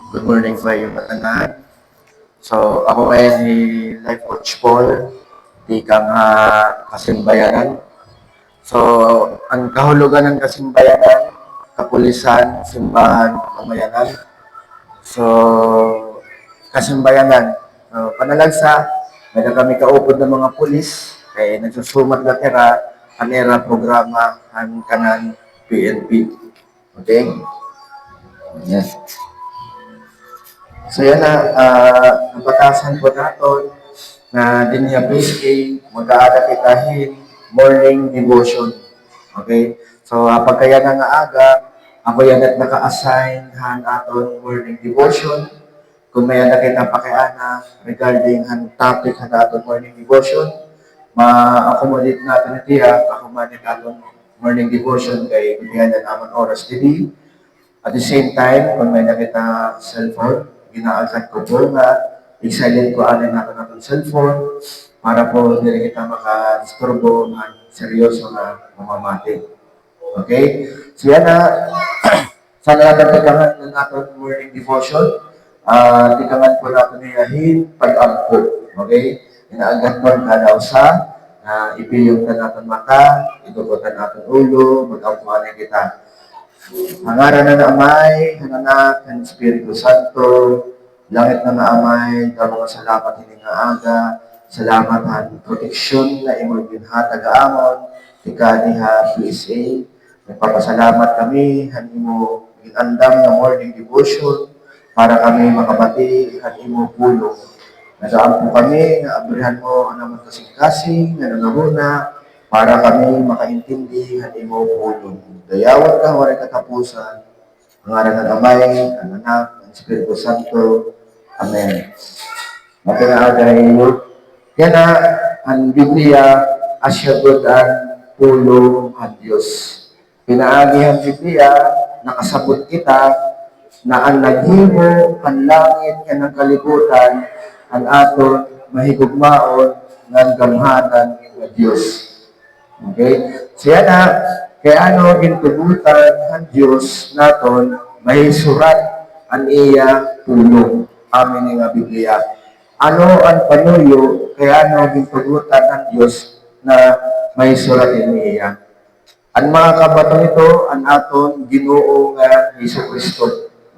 Good morning po yung matanan. So, ako ngayon si Life Coach Paul, di ka nga kasimbayanan. So, ang kahulugan ng kasimbayanan, kapulisan, simbahan, pamayanan. So, kasimbayanan. So, panalagsa, may na kami kaupod ng mga pulis, kaya nagsusumat na tira, kanera programa, ang kanan PNP. Okay? Yes. So yan na, ang batasan po natin na din niya basically mag-aada kitahin morning devotion. Okay? So pagkaya nga aga, ako yan at naka-assign han aton morning devotion. Kung may na kita pakiana regarding han topic han aton morning devotion, ma-accommodate natin itiya, accommodate aton morning devotion kay bigyan na naman oras dili. At the same time, kung may nakita cellphone, ginaalkat ko po nga, i-silent ko alin natin natin cellphone para po hindi kita maka-disturbo ng seryoso na mamamati. Okay? So yan na, sana natin tigangan ng natin morning devotion. Tigangan po natin niyahin pag-agpo. Okay? Inaagat po ang kadaw sa ipiyong na natin mata, itugutan natin ulo, mag-agpuan kita. Ang ngaran na naamay, ang anak, ang Espiritu Santo, langit na naamay, mga salamat hindi nga aga, salamat ang proteksyon na imong ginhatag amon, ikaniha PSA, nagpapasalamat kami, han imo ginandam na morning devotion, para kami makabati, han imo pulong. Nagaam po kami, na abrihan mo ang naman kasing-kasing, na nangahuna, para kami makaintindi ang imo pulong. Dayawat ka, waray katapusan, ang ngaran ng Amay, ang Anak, ang Espiritu Santo. Amen. Mapinaagay mo. Yan na, ang Biblia, asyagod ang pulong ang Diyos. Pinaagi ang Biblia, nakasabot kita, na ang naghimo, ang langit, yan ang kalibutan, ang aton mahigugmaon, ng gamhanan ng Diyos. Okay? Siya na, kaya ano gintubutan ang Diyos naton, may surat ang iya tulong. Amin nga Biblia. Ano ang panuyo, kaya ano gintubutan ang Diyos na may surat ang iya. Ang mga kabato nito, ang aton Ginoo nga Hesus Kristo.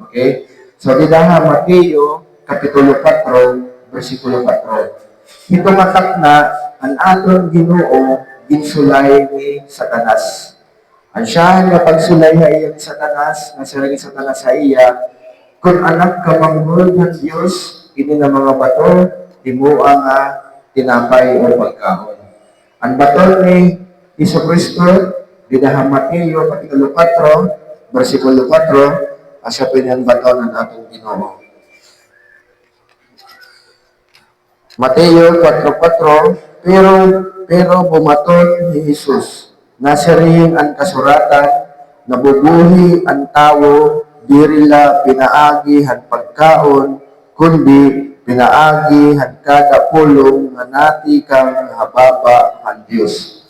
Okay? So, didaha Mateo, Kapitulo 4, versikulo 4. Ito matak na, ang aton Ginoo, ginsulay ni Satanas. Ang siya nga pagsulay na iya ni Satanas, nga sila ni Satanas sa iya, kung anak ka manghod ng Diyos, ini na mga bato, himuang nga tinapay o pagkahon. Ang bato ni Hesus Kristo, didaha Mateo, Kapitulo 4, versikulo 4, asya pinang bato ng atong Ginoo. Mateo 4:4, pero bumaton ni Jesus, nasirihin ang kasuratan, nabubuhi ang tao, dirila pinaagi han pagkaon, kundi pinaagi han kada pulong nga nati kang hababa han Dios.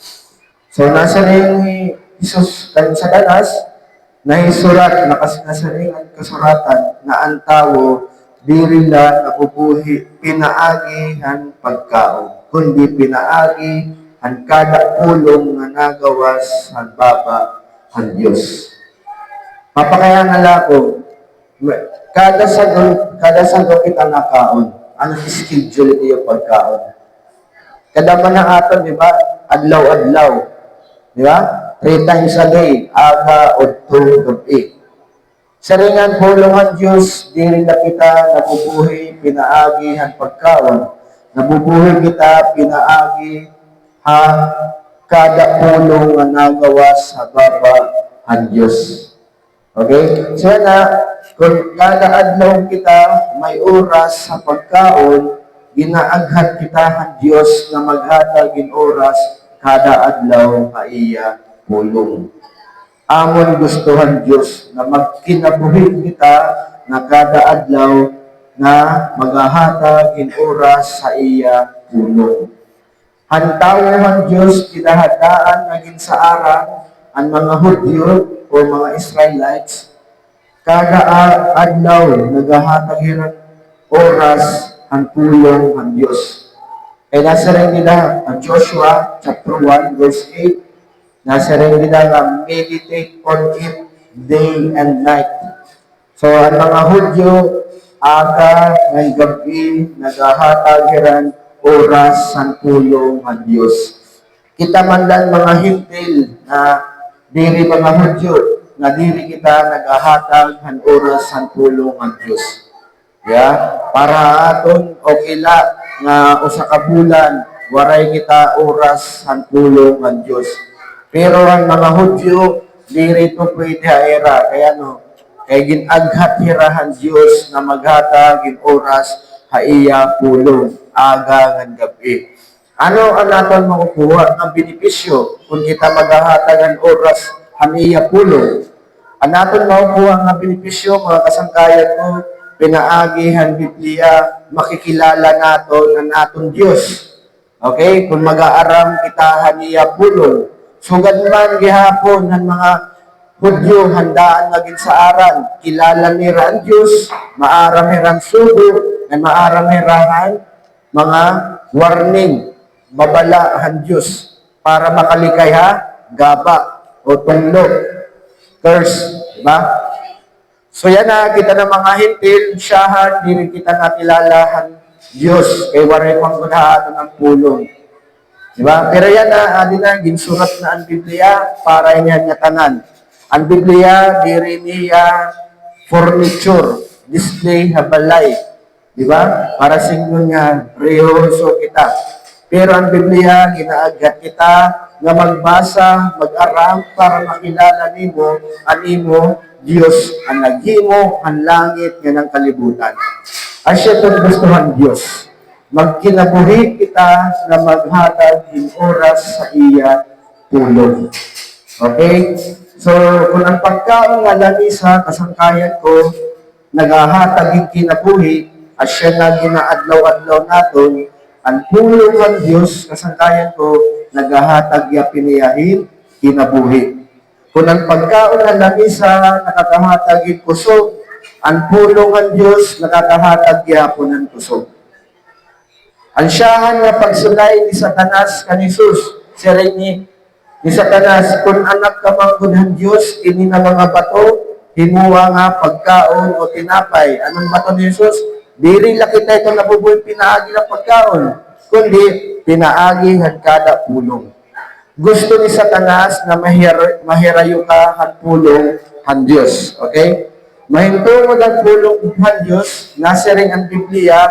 So nasirihin ni Jesus kay Satanas, nahisurat, nakasirihin ang kasuratan na ang tao dirila nabubuhi pinaagi han pagkaon, kundi pinaagi han kada pulong nga nagawas han baba han Dios. Papakaya nga lako, kada sago kita nakaon, ang schedule ito yung pagkaon. Kada man na aton, di ba? Adlaw-adlaw. Di ba? 3 times a day, aga, udto, gabi. Saringan pulungan Diyos, diri na kita nabubuhi, pinaagi han pagkaon. Nabubuhi kita, pinaagi ha kada pulong nga nagawas sa baba han Diyos. Okay? So na, kung kada adlaw kita may oras sa pagkaon, ginaaghat kita han Diyos na maghatag in oras kada adlaw ka iya pulong. Amon gustuhan Diyos na magkinabuhi kita na kada adlaw na maghahatag in oras sa iya pulong. Hantawhan Diyos kinahadaan naging sa arang ang mga Hudyo o mga Israelites kada adlaw nagahatag hiran oras ang tulong ang Dios. Kaya nasa rin nila ang Joshua chapter 1 verse 8, nasa rin nila nga meditate on it day and night. So ang mga Hudyo aga ng gabi nagahatag hiran oras ang tulong ang Dios. Kita man lang mga hintil na diri mga Hudyo, na diri kita nagahatag han oras han tulong ang Dios. Para aton okay la nga usa ka bulan waray kita oras han tulong ang Dios. Pero ang mga Hudyo diri to pwede era kaya kay ginaghat hirahan Dios na maghatag in oras haiya pulong aga ngan gabi. Ano ang naton makukuha ng benepisyo kung kita maghahatag ang oras haniya pulong? Ang naton makukuha ng benepisyo, mga kasangkayan ko, pinaagi ang Biblia, makikilala naton ang naton Diyos. Okay? Kung mag-aaram kita haniya pulong, sugad man gihapon ng mga Hudyo handaan naging sa aran, kilala nira ang Diyos, maaram hirang sugo, at maaram hirahan mga warning, babalahan Diyos para makalikay gaba o tunglo, curse, diba? So yan na, kita ng mga hintil, siyahan, di rin kita nakilalahan Diyos, kay waray manggunhaan ng pulong. Diba? Pero yan na, adi na, ginsurat na ang Biblia para inyan nga tanan. Ang Biblia, di rin niya furniture, display, habalay. Diba? Para singgo nga, rehoso kita. Pero ang Biblia, ginaagat kita nga magbasa, mag-aram para makilala nimo animo Dios ang naghimo ang langit nga ng kalibutan. Asya itong gustuhan Dios. Magkinabuhi kita na maghatag in oras sa iya tulong. Okay? So, kung ang pagkaon nga lagi sa kasangkayan ko, naghahatag yung kinabuhi, asya nga ginaadlaw-adlaw naton, ang tulong ng Diyos, kasangkayan ko, naghahatag ya piniyahin, kinabuhi. Kung ang pagkaon ng lamisa, nakakahatag yung kusog, ang tulong ng Diyos, nakakahatag yapon ng kusog. Ang siyahan nga pagsulay ni Satanas kan Jesus, siya ni Satanas, kung anak ka manggunhan Diyos, ini na mga bato, himuwa nga pagkaon o tinapay. Anong bato ni Jesus? Diri lakita ito nabubuhay pinaagi ng pagkaon, kundi pinaagi ng kada pulong. Gusto ni Satanas na mahirayo ka ang pulong ng Diyos. Okay? Mahintungod ang pulong ng Diyos, nasa rin ang Biblia,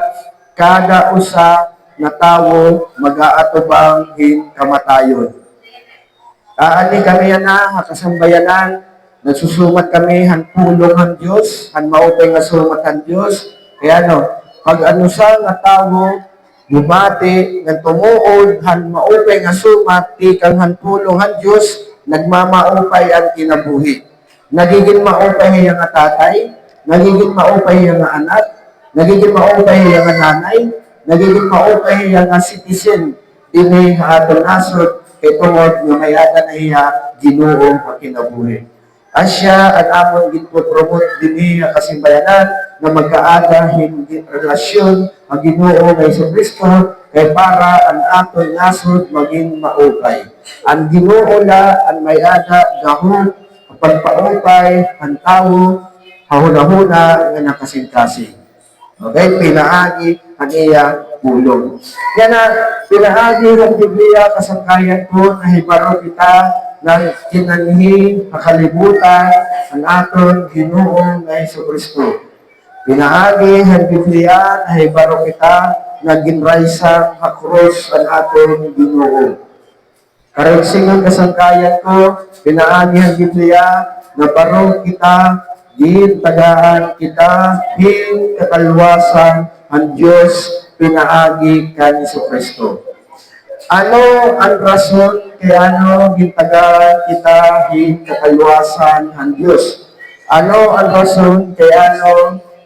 kada usa na tawo mag-aatubang hin kamatayon. Aani kami na, kasambayanan, nagsusumat kami han pulong ng Diyos, han maupay nga sumat ng Diyos. Kaya pag sa nga tawo, bumati, nga tumuod, han maupay nga sumat, tikang han pulong han Diyos, nagmamaupay ang kinabuhi. Nagiging maupay nga tatay, nagiging maupay nga anak, nagiging maupay nga nanay, nagiging maupay nga citizen, dini aton nasod, kay tungod nga may ada na iya Ginoo ang kinabuhi. Asya at amon ginpo-promote dinhi nga kasimbayanan na magkaada hindi relasyon ang Ginoo nga Kristo kay para ang aton nasod maging maupay. Ang Ginoo la ang may ada gahom pagpaupay ang tawo hahuna-huna nga nakasing-kasing. Okay, pinaagi ang iya pulong. Yan na, pinaagi ng Biblia kasangkayan ko na hibaro kita ng kinanhi, kakalibutan, ang aton Ginoo nga Kristo. Pinaagi ng Biblia na hibaro kita na ginraisang krus ang aton Ginoo. Karagsingan kasangkayan ko, pinaagi ng Biblia na baro kita, tagaan kita, hin katalwasan ang Diyos pinaagi kan Kristo. Ano ang rason kaya gintagaan kita hin katalwasan ang Diyos? Ano ang rason kaya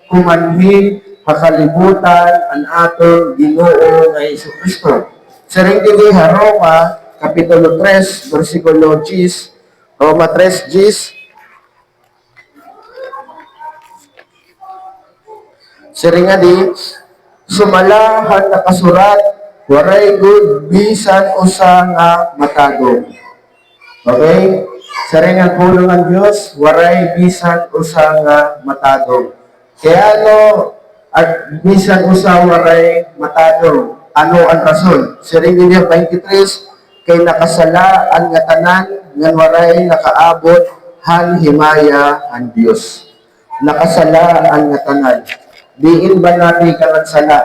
kumanhin kakalibutan ang atong Ginoo nga Kristo? Sa ring Roma, Kapitulo 3, versikulo 10, Roma 3, 10, Siri nga di, sumalahan nakasurat, waray good bisan usa nga matagong. Okay? Sa rin ang pulong ng Diyos, waray bisan usa nga matagong. Kaya ano, at bisan usa waray matagong. Ano ang rason? Sa rin niya 23, kay nakasala ang nga tanan, nga waray nakaabot, han himaya ang Diyos. Nakasala ang nga tanan. Diin ba natin ka ng sala?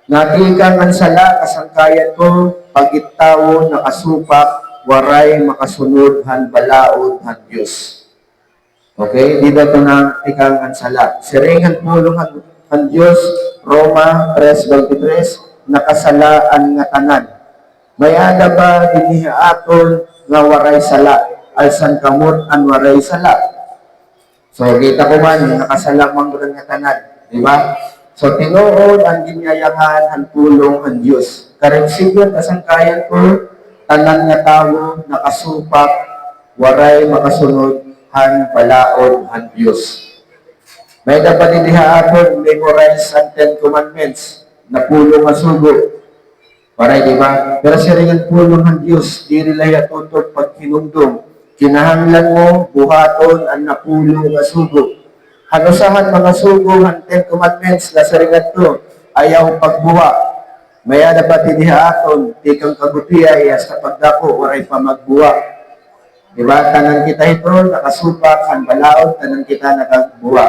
Natin ka ng sala, kasangkayan ko, pagitawo, nakasupak, waray makasunod han balaod han Diyos. Okay? Di ba ito na ikang ansala? Siringan pulong han Diyos, Roma 3:23, nakasalaan nga tanan. May ada ba dinihaatol nga waray sala? Alsan kamot an waray sala. So, kita ko man, nakasalamang nga tanan. Di ba? So, tinuod ang ginyayangan han pulong han Diyos. Karensiyon, kasangkayan ko, tanan nga tawo nakasupak waray makasunod han balaod han Dios. May dapat idihaaton memorize ang 10 commandments na pulong nga sugo. Waray di ba? Pero siringan pulong han Dios, diri laya tutok pag hinumdum. Kinahanglan mo buhaton ang napulong nga sugo. Hanusahan mga sugo han 10 commandments na siringan to ayaw pagbuwa. Maya dapat idihaaton, tikang kabutiyay sa pagdako, waray pa magbuwa. Diba? Tanan kita ito, nakasupak, ang balaod, tanan kita nakagbuwa.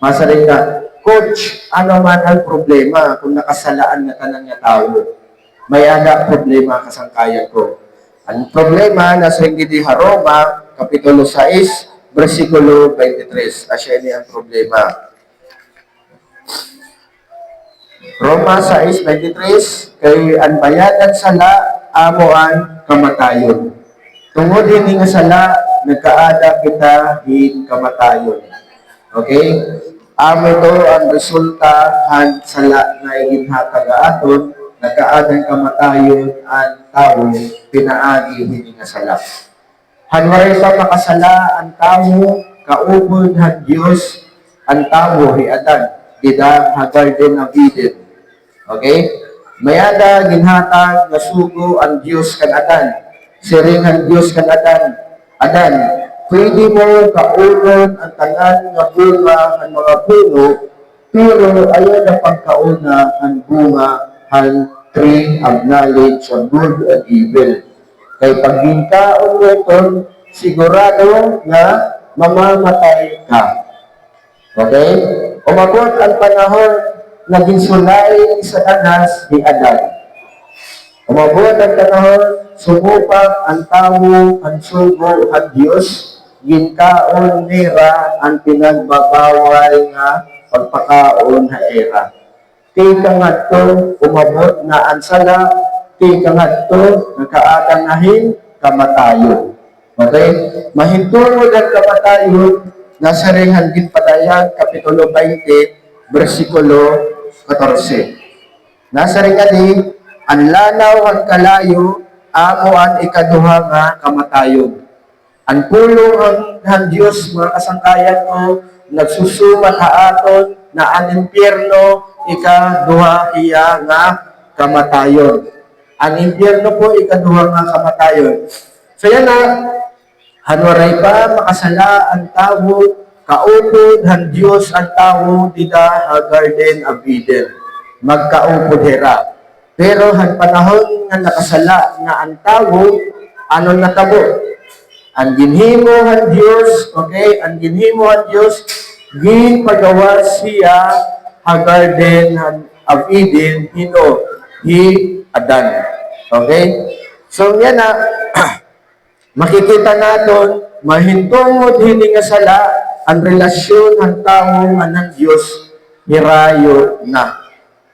Masaring ka, Coach, ano man ang problema kung nakasalaan na tanan nga tao? May ada problema kasangkayan ko. Ang problema nasa hindi Roma, Kapitulo 6, versikulo 23. Asya ni ang problema. Roma 6:23, kay ang bayadan sala amoan kamatayon. Tungod ini nga sala nagkaada kita hin kamatayon. Okay? Amo ito ang resulta han sala nga iginhatag aton nagkaadang kamatayon ang tao pinaagi hin nga sala. Hanwaray pa makasala ang tao kaupod han Dios ang tao hi Adan dida ha Garden of Eden. Okay? Mayada ginhatag nga sugo ang Dios kan Adan. Siring ang Dios kan Adan. Adan, pwede mo kaunon ang tanan nga bunga ang mga puno, pero ayaw na pagkauna ang bunga ang tree of knowledge of good and evil. Kay pagginkaon mo ito, sigurado na mamamatay ka. Okay? Umabot ang panahon naging sulay sa tanas ni Adan. Umabot ang panahon, sumupak ang tao, ang sugo, ang Diyos, ginkaon nira ang pinagbabawal nga pagpakaon na era. Tika nga to, umabot na ang sala, tika nga to, nagkaatanahin, kamatayon. Okay? Mahintulog ang kamatayon, nasa ringan ginpadayan, Kapitulo 20, versikulo 14. Nasa rin di, ang lanaw ang kalayo, amo ang ikaduha nga kamatayon. Ang pulong ang Diyos, mga kasangkayan ko, nagsusumat haaton na ang impyerno, ikaduha iya nga kamatayon. Ang impyerno po, ikaduha nga kamatayon. So yan na, hanwaray pa, makasala ang tao, kaupod ang Diyos ang tao, dida ha Garden of Eden. Magkaupod hera. Pero han panahon nga nakasala nga ang tao, ano natabo? Ang ginhimo han Diyos, okay? Ang ginhimo han Diyos, ginpagawa siya ha Garden of Eden, hino, hi Adan. Okay? So yan na, makikita natin, mahintungod hindi nga sala, ang relasyon ng tao nga ng Diyos, hirayo na.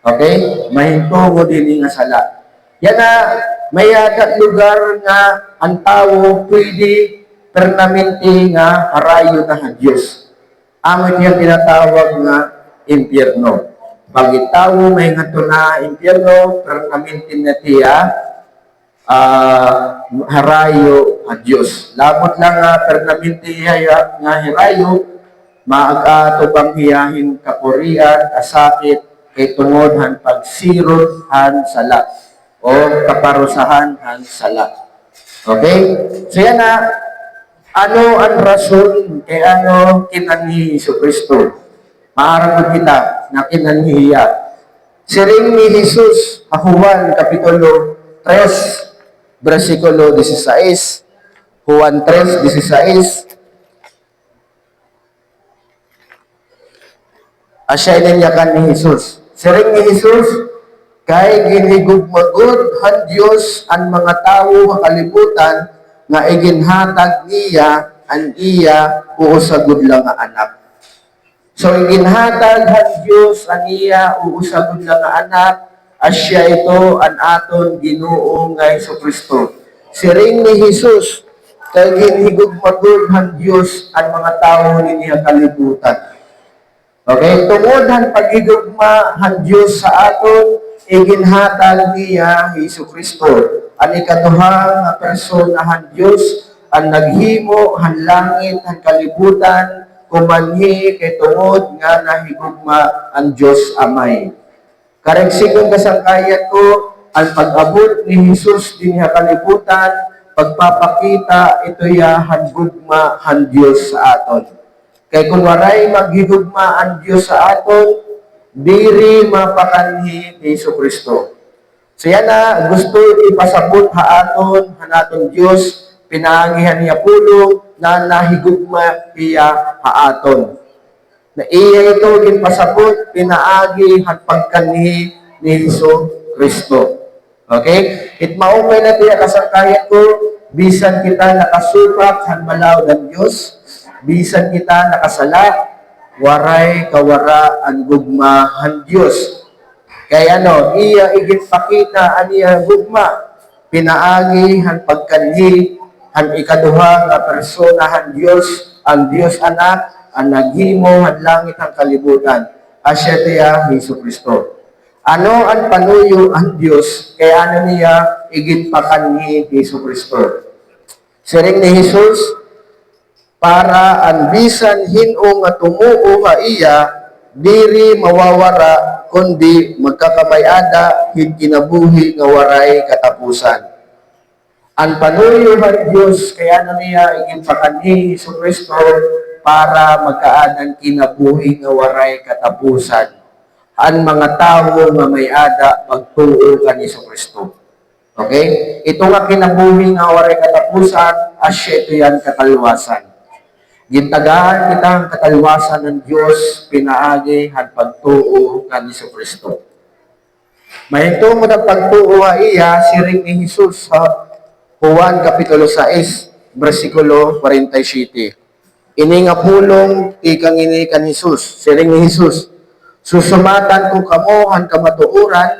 Okay? Mahintungod hindi nga sala. Yan na, may adat lugar nga ang tao pwede permanente nga harayo na ng Diyos. Amot yung tinatawag nga impyerno. Pag tao may nga na impyerno, permanente na tiya, harayo ang Diyos. Labot lang nga permanente nga harayo, maaga to bang hiyahin kapurian, kasakit, kay tungod han pagsirot han sala o kaparusahan han sala. Okay? So yan na, ano ang rason kay ano kinanhi Hesus Kristo? Maarang kita na kinanhiya. Siring ni Jesus, Juan Kapitulo 3, versikulo 16. Juan 3:16. Asya ininyakan ni Jesus. Siring ni Jesus, kay ginhigugmagod han Dios ang mga tawo sa kalibutan nga iginhatag niya ang iya uusagod lang nga anak. So iginhatag han Dios ang iya uusagod lang nga anak, asya ito ang aton Ginoo nga Jesucristo. Siring ni Jesus, kay ginhigugmagod han Dios ang mga tawo niya kalibutan. Okay, tungod han pagigugma han Dios sa aton, iginhatag niya Jesucristo. Ang ikaduha nga persona han Dios, ang naghimo han langit han kalibutan, kumanhi kay tungod nga nahigugma ang Dios Amay. Karagsigon kasangkayat ko, ang pag-abot ni Jesus din sa kalibutan, pagpapakita ito ya han gugma han Dios sa aton. Kay kung waray maghigugma ang Dios sa aton, diri mapakanhi ni Jesucristo. So yan na, gusto ipasabot ha aton, hanaton Dios, pinaangihan niya pulong na nahigugma iya ha aton. Na iya ito ginpasabot, pinaagi han pagkanhi ni Jesucristo. Okay? Itmaumay na tiya kasangkayat ko, bisan kita nakasupak han balaw ng Dios, bisan kita nakasala, waray kawara ang gugma han Dios. Kaya ano, iya iginpakita ang iya gugma, pinaagi han pagkanhi, han ikaduha nga persona han Dios, ang Dios anak, ang naghimo han langit ang kalibutan, asya tiya Jesucristo. Ano ang panuyo ang Dios, kaya ano niya iginpakanhi Jesucristo. Siring ni Jesus, para ang bisan hinong nga tumuo nga iya, diri mawawara, kundi magkakamayada, kinabuhi nga waray katapusan. Ang panuyo ng Diyos, kaya na niya iginpakanhi Jesucristo para magkaanan kinabuhi nga waray katapusan. Ang mga tao nga may ada pagtuo kan Jesucristo. Okay? Ito nga kinabuhi nga waray katapusan, asya ito yan katalwasan. Gintagaan kita ang katalwasan ng Diyos, pinaagi han pagtuo kan Jesucristo. Mahintong mo ng pagtuo iya, siring ni Jesus sa Juan Kapitulo 6, versikulo 47. Ini nga pulong ikang ini kan Jesus, siring ni Jesus, susumatan ko kamo han kamatuuran,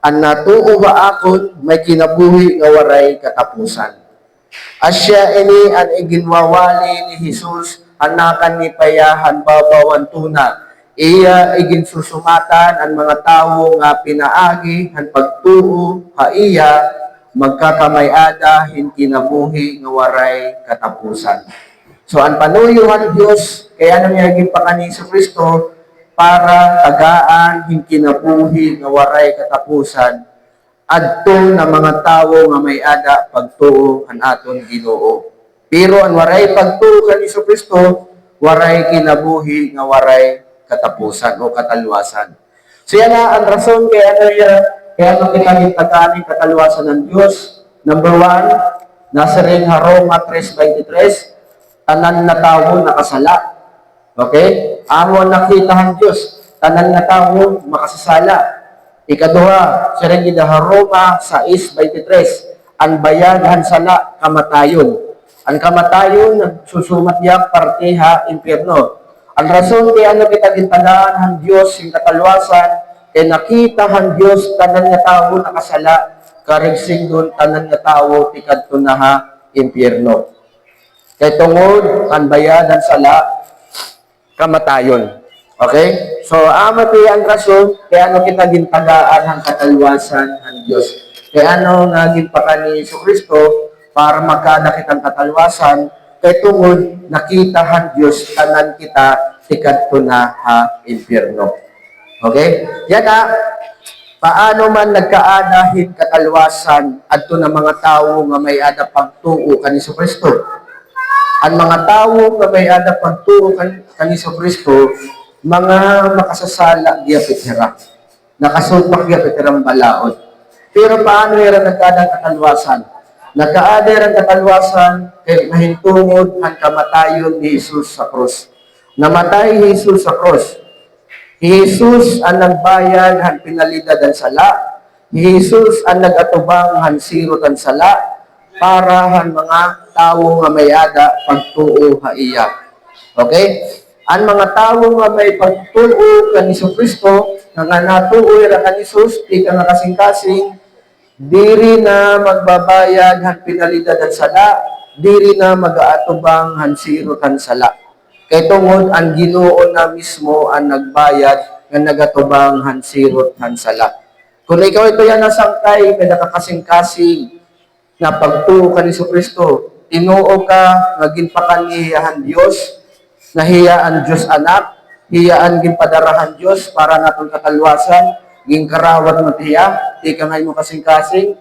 ang natuo ba akon may kinabuhi nga waray katapusan. Asya ini ang iginwawali ni Jesus, anakan ni payahan babawan tuna. Iya iginsusumatan ang mga tawo nga pinaagi, han pagtuo, ha iya, magkakamayada, hinkinabuhi nga waray katapusan. So, ang panuyo ng Diyos, kaya nang yaging pa ni Kristo, para tagaan, hinkinabuhi nga waray katapusan, adto na mga tawo nga may ada pagtuo an aton Ginoo. Pero ang waray pagtuo kan Kristo, waray kinabuhi nga waray katapusan o katalwasan. So yan na ang rason kaya ano kita gitaganing katalwasan ng Diyos. Number 1, nasa ring Roma 3:23, tanan na tawo nakasala. Okay? Amo nakita ng Diyos, tanan na tawo makasasala. Ikaduha, siya rin Roma 6:23, ang bayad han sala kamatayon. Ang kamatayon, susumat niya partiha impyerno. Ang rason kaya ano kita gintagaan han Diyos yung katalwasan, nakita han Diyos tanan nga tao nakasala, karigsing doon tanan nga tao tikad tunaha impyerno. Kay tungod, ang bayad han sala kamatayon. Okay? So, amati ang rason, kaya ano kita gintagaan ang katalwasan ng Diyos. Kaya ano nga ginpakan ni Jesucristo, para magkada kitang katalwasan, kay tungod, nakita han Diyos, tanan kita, tikat ko na impyerno. Okay? Yan paano man nagkaanahin katalwasan adto na mga tawo nga may ada pagtuo kan Hesus Kristo. Ang mga tawo nga may ada pagtuo kan Hesus Kristo, mga makasasala gyapit hira. Nakasupak gyapit hirang balaod. Pero paano hira nagkaadang katalwasan? Nagkaada hirang katalwasan kay mahintungod ang kamatayon ni Jesus sa krus. Namatay Jesus sa krus. Jesus ang nagbayad han pinalidad ang sala. Jesus ang nagatubang han sirot ang sala para han mga tawo nga may ada pagtuo ha iya. Okay? Ang mga tawo nga may pagtuo kan Hesus Kristo nga natuo ra kan Jesus di ka nga kasing-kasing diri na magbabayad han pinalidad ang sala, diri na magaatubang han sirot ang sala. Kay tungod ang Ginoo na mismo ang nagbayad nga nagatubang han sirot han sala. Kung ikaw ito yan nasangkay, may nakakasing-kasing na pagtuo kan Hesus Kristo, tinuo ka nga ginpakan niyahan Dios, nahiya Diyos anak, hiyaan ginpadarahan Diyos para natong katalwasan, ginkarawat mo tiya, di ka ngayon mo kasing-kasing.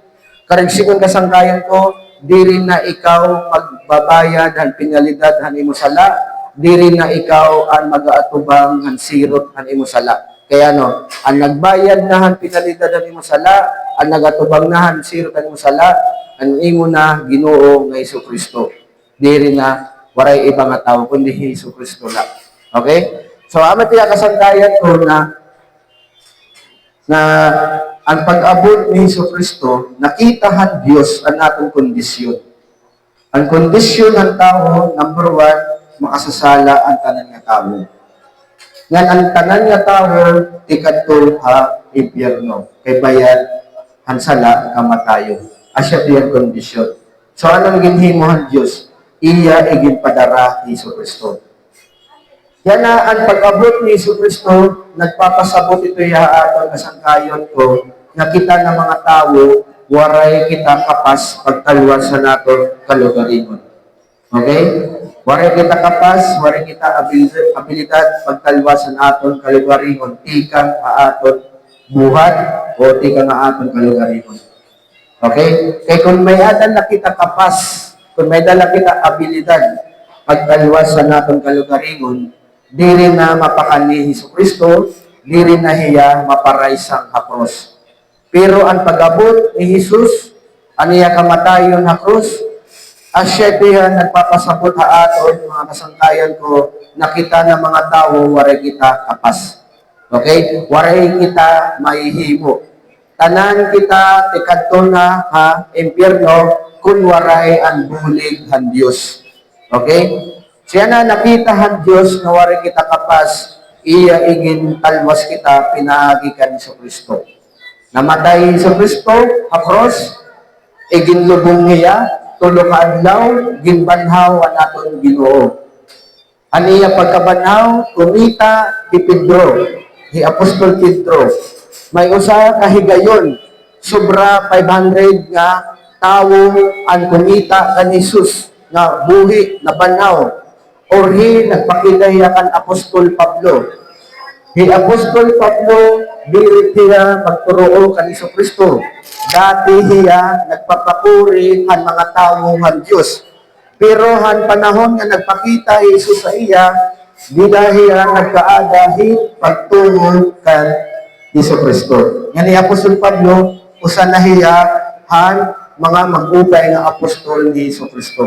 Karigsikon kasangkayan ko, diri na ikaw magbabayad han pinalidad han imo sala, diri na ikaw ang mag-aatubang han sirot han imo sala. Kaya ang nagbayad na han pinalidad han imo sala, ang nagatubang na han sirot han imo sala, ang imo na Ginoo nga Hesus Kristo. Diri na waray ibang nga tawo kundi Hesus Kristo lang. Okay? So amat tiya kasangkayan ko na ang pag-abot ni Hesus Kristo, nakitahan Dios ang atong kondisyon. Ang kondisyon ng tao, number 1, makasasala ang tanan nga tawo. Nga ang tanan nga tawo, tikadto impyerno. Kay bayad, hansala, kamatayon. Asya tiyang kondisyon. So anong ginhimuhan Diyos? Iya iginpadara Hesus Kristo. Yan ang pag-abot ni Hesus Kristo, nagpapasabot ito atong kasangkayon ko, na kita ng mga tawo, waray kita kapas pagtalwan sa nato kalugaringon. Okay? Waray kita kapas, waray kita abilidad pagtalwasan aton kalugaringon, tikang aton buhat o tikang aton kalugaringon. Okay? Kaya kung may adan na kita kapas, kung may dala kita abilidad pagtalwasan aton kalugaringon, diri na mapakani Hesus Kristo, diri na hiya maparaysang hapros. Pero ang pag-abot ni Jesus, aniya kamatayon ha krus, asya tiyan nagpapasabot aton mga kasangkayan ko, nakita ng mga tao, waray kita kapas. Okay? Waray kita mahihimo. Tanan kita tikadto na impyerno kun waray ang bulig han Dios. Okay? Siya na nakita han Dios nga waray kita kapas, iya igin talwas kita pinaagi kan Hesus Kristo. Namatay Hesus Kristo ha cross, igin lubong niya, tulo ka adlaw, ginbanhaw ang aton Ginoo. Aniya pagkabanhaw, kumita ni Pedro, ni Apostol Pedro. May usa ka higayon, sobra 500 nga tawo ang kumita kan Hesus nga buhi na banhaw. Orhi nagpakilaya kan Apostol Pablo. Si Apostol Pablo, dili siya magturuo kan Hesus Kristo. Dati siya nagpapakuri ang mga tawo ng Diyos. Pero han panahon nga nagpakita Jesus sa iya, di dahil nagkaadahi pagtungo kan Hesus Kristo. Nga ni Apostol Pablo, usa na siya han mga mag-upay nga apostol ni Hesus Kristo.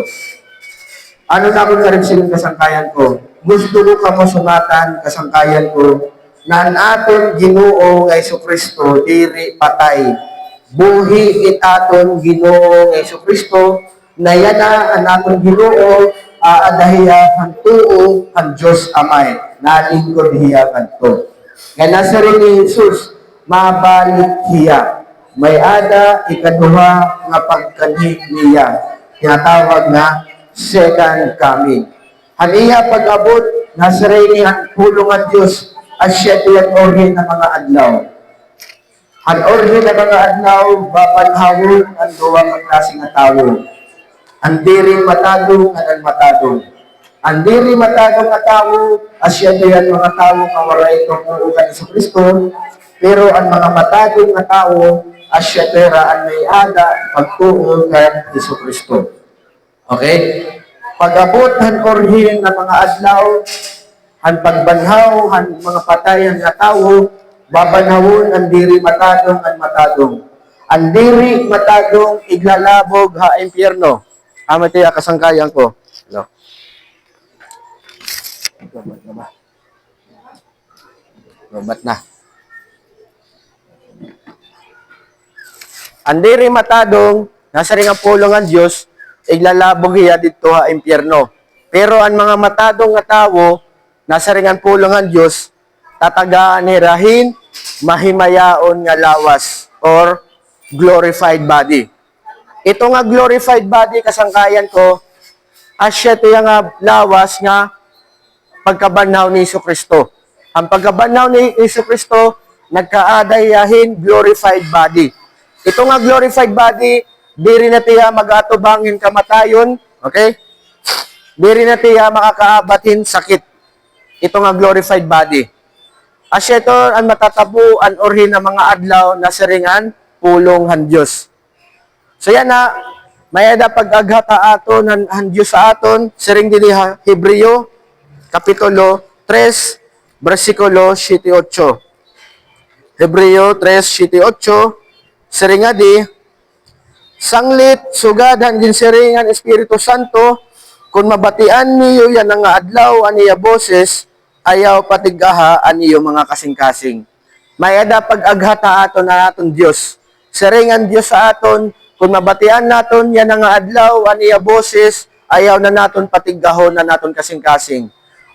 Ano na akong karimsin kasangkayan ko? Gusto ko ka mo sumatan kasangkayan ko na ang aton Ginoo nga Hesus Kristo diri patay. Buhi it aton Ginoo nga Hesus Kristo na yan na ang aton Ginoo aadahiya ang tuo ang Diyos Amay. Nalingkod hiya kanto. Nga nasa rin ni Jesus, mabalik hiya. May ada ikaduha nga pagkanhi niya. Tinatawag na second coming. Haniya pag-abot, nasa rin ang pulong Diyos at siya tiyang orhin ng mga adlaw. Ang orhin ng mga adlaw, bapanhawon ang duwang ang klase nga tao. Ang diring matadong at ang matadong. Ang diri matadong nga tawo, asya yan mga tawo nga waray tungkol kan Kristo, pero ang mga matadong nga tawo, asya tera ang may ada pagtuo kan Kristo. Okay? Pag-abot han orhin ng mga adlaw, han pagbanhaw, han mga patayan nga tawo, babanhawon ang diri matadong ang matadong. Ang diri matadong iglalabog ha impyerno. Amati kasangkayan ko. No. Lobat na. Ang diri matadong nasa ring ang pulong ang Dios iglalabog hiya didto ha impyerno. Pero ang mga matadong nga tawo nasa ring ang pulong ang Dios tatagaan hirahin mahimayaon nga lawas or glorified body. Ito nga glorified body kasangkayan ko asya tiya nga lawas nga pagkabanhaw ni Kristo. Ang pagkabanhaw ni Kristo nagkaadayahin glorified body. Ito nga glorified body diri na tiya magatubangin kamatayon, okay? Diri na tiya makakaabatin sakit. Ito nga glorified body. Asya ito ang matatabuan orhin ng mga adlaw na siringan pulong han Diyos. So yan na, mayada pag-aghata aton han Diyos sa aton, siring dili Hebreo, Kapitulo 3, versikulo 7-8. Hebreo 3:7-8, siringa di, sanglit, sugadan din siringan Espiritu Santo, kung mabatian niyo yan nga adlaw, aniya boses, ayaw patigaha aniyo mga kasing-kasing. Mayada pag-aghata aton na aton Diyos. Siringan Diyos sa aton, kung mabatian naton yan nga adlaw, aniya boses, ayaw na naton patigahon na naton kasing-kasing.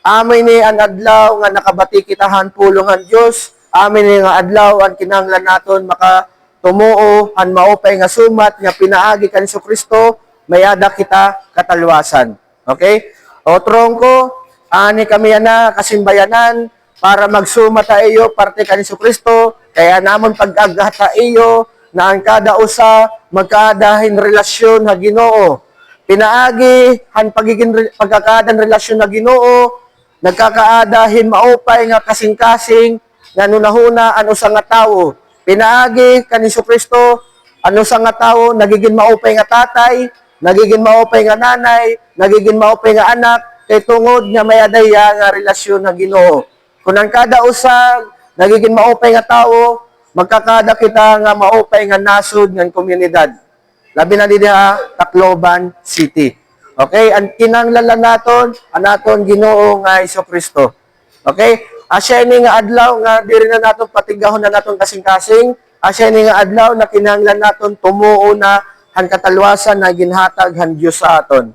Amin ni ang adlaw nga nakabati kitahan pulong ang Diyos. Amin ni nga adlaw ang kinahanglan naton makatumuo han maupay nga sumat nga pinaagi kan Kristo mayada kita katalwasan. Okay? O trongko, ani kami na kasimbayanan para magsuma ta iyo parte kan Kristo kaya namon pag-aghata iyo na ang kada usa magkaadahin relasyon ha Ginoo. Pinaagi han pagkakaadan relasyon na Ginoo nagkakaadahin maupay nga kasing-kasing nga nunahuna ano sa nga tawo. Pinaagi kani Kristo ano sa nga tawo nagiging maupay nga tatay, nagiging maupay nga nanay, nagiging maupay nga anak kay tungod nga mayadaya nga relasyon nga Ginoo. Kung ang kada usa nagiging maupay nga tawo, magkakada kita nga maupay nga nasod nga komunidad. Labi na diha Tacloban City. Okay, ang kinahanglan naton, anaton Ginoo nga Kristo. Okay? Asya ni nga adlaw nga diri na naton patigahon na naton kasing-kasing, asya ni nga adlaw na kinahanglan naton tumuo na han katalwasan na ginhatag han Dios sa aton.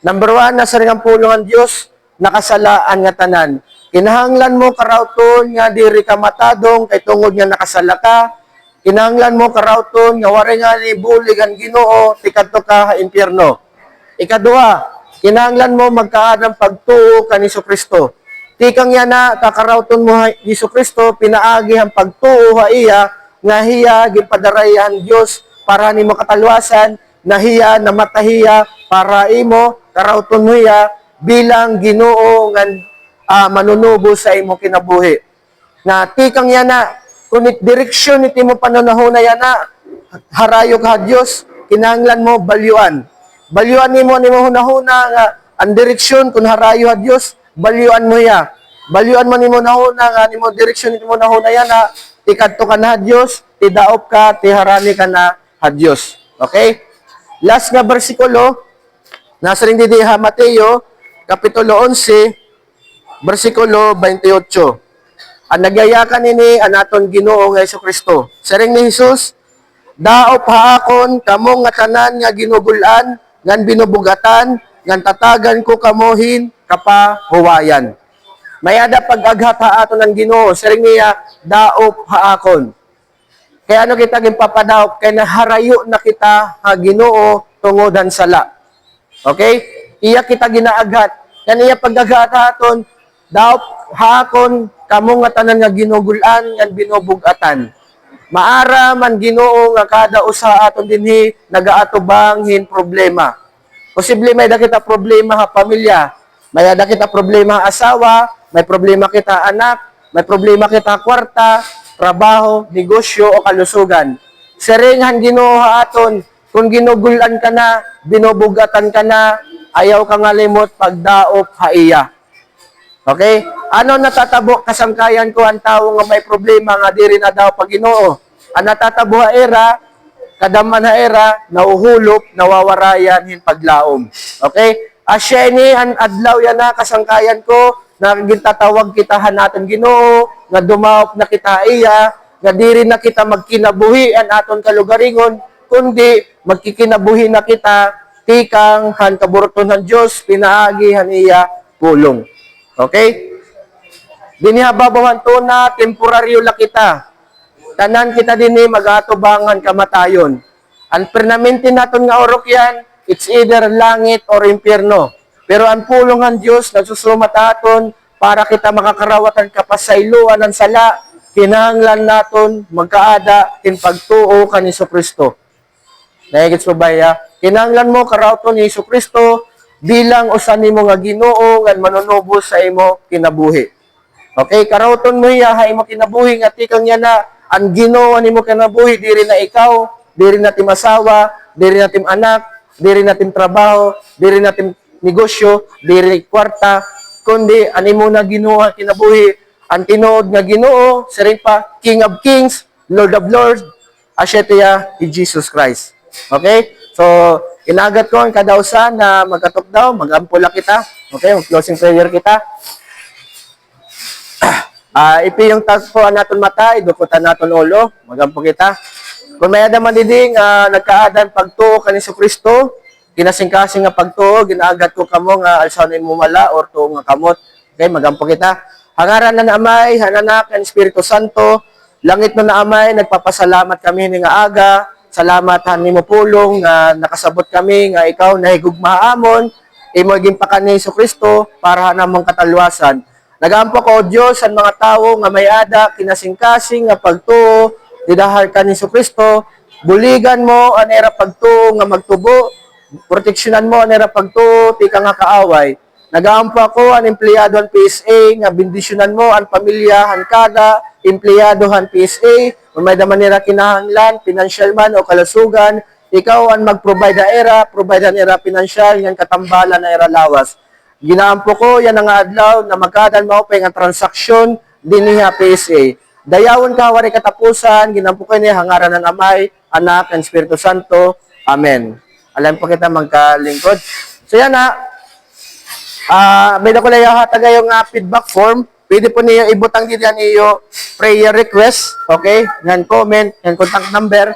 Number 1, nasa ring ang pulong ang Dios, nakasalaan nga tanan. Kinahanglan mo karawton nga diri ka matadong kay tungod nga nakasala ka. Kinahanglan mo karawton nga wari nga ni bulig ang Ginoo tikadto ka ha impyerno. Ikaduha, kinahanglan mo magkaadang pagtuo kan Kristo. Tikang yan na kakarawton mo Hesus Kristo, pinaagi ang pagtuo ha iya, nga hiya gipadarayan Dios para nimo katalwasan, na hiya namatahiya para imo karawton mo hiya bilang Ginoo nga manunubo sa imo kinabuhi. Na tikang yan na kunit direksyon iti mo panunahon yan na harayok ha Dios, kinahanglan mo balyuan. Balyuan nimo hunahuna nga ang direksyon kun harayo ha Dios, balyuan mo ya. Balyuan mo nimo nahuna nga nimo direksyon nimo nahuna yan na tikadto ka na ha Dios, tidaop ka, tiharani ka na ha Dios. Okay? Last nga bersikulo nasa ring didi ha Mateo kapitulo 11 bersikulo 28. Ang nagyayakan nini anaton Ginoo nga Kristo. Saring ni Jesus, daop haakon kamo nga tanan nga ginugulan ngan binubugatan, ngan tatagan ko kamohin kapahuwayan. Mayada pag-aghata aton ng Ginoo, siring niya, daop haakon. Kaya ano kita ginpapadaop, kaya naharayo na kita ha Ginoo tungodan sala. Okay? Iya kita ginaaghat. Yan iya pag-aghata aton, daop haakon, kamo nga tanan nga ginugulan, ngan binubugatan. Maara man Ginoo nga kada usa aton dinhi nagaatubang hin problema. Posible may dakita problema ha pamilya. May ada kita problema asawa, may problema kita anak, may problema kita kwarta, trabaho, negosyo o kalusugan. Siringhan Ginoo aton, kung ginugulan ka na, binubugatan ka na, ayaw ka nga limot pagdaop haiya. Okay? Ano natatabo kasangkayan ko ang tao nga may problema nga diri na daw pag Ginoo? Ang natatabo ha era, kadaman ha era, nauhulop, nawawarayan hin paglaom. Okay? Asya ni ang adlaw yan na kasangkayan ko na gintatawag kitahan natin Ginoo, nga dumaop na kita iya, nga diri na kita magkinabuhi ang aton kalugaringon, kundi magkikinabuhi na kita tikang han kaburuton ng Diyos, pinaagi han iya pulong. Okay? Dinihababawan to na temporaryo la kita. Tanan kita dinhi magatubangan kamatayon. Ang permanente naton nga orok yan, it's either langit or impyerno. Pero ang pulong ng Diyos nagsusumat aton para kita makakarawatan kapasayloan ng sala, kinahanglan naton magkaada kin pagtuo kan Kristo. Nahigits pa ba ya? Kinahanglan mo karawton ni Kristo bilang usan nimo nga Ginoo nga manunubos sa imo kinabuhi. Okay, karawton mo ya ha imo kinabuhi nga tikang yan na ang Ginoo nimo kinabuhi diri na ikaw, diri na tim asawa, diri na tim anak, diri na tim trabaho, diri na tim negosyo, diri kwarta, kundi animo na Ginoo kinabuhi, ang tinuod nga Ginoo, siring pa King of Kings, Lord of Lords, asyetiya ni Jesus Christ. Okay? So, inagat ko ang kadausan na magkatok daw, mag-ampula kita. Okay, closing prayer kita. Ipi yung tagpuan naton mata, idukutan naton ulo, magampo kita. Kung may adaman diding nagkaadan pagtuo kan Kristo, kinasing-kasing nga pagtuo, ginaagat ko kamo nga alsaw mo mala or tuo nga kamot. Okay, magampo kita. Hangaran na Amay, Hananak, and Espiritu Santo, langit no na Amay, nagpapasalamat kami ni nga aga. Salamat nimo pulong nga nakasabot kami nga ikaw nahigugmaamon imo gimpakan ni Kristo para namong katalwasan. Nagaampo ko Dios sa mga tawo nga may ada kinasing-kasing nga pagtuo didahar ka ni Kristo, buligan mo anera pagtuo nga magtubo, proteksyonan mo anera pagtuo ti ka nga kaaway. Nagaampo ako ang empleyado ang PSA nga bendisyonan mo ang pamilya han kada empleyado han PSA. Kung may daman nila kinahanglan, financial man o kalusugan, ikaw ang mag-provide na era, provide na era financial, yan katambalan na era lawas. Ginaampo ko, yan ang adlaw na magkadan maupay ang transaksyon din niya PSA. Dayawon ka, wari katapusan, ginampo ko niya, hangaran ng Amay, Anak, and Espiritu Santo. Amen. Alam po kita magkalingkod. So yan na, may nakulaya hataga yung feedback form. Pwede po niyo ibutang din yan iyo prayer request, okay? Yan comment, yan contact number.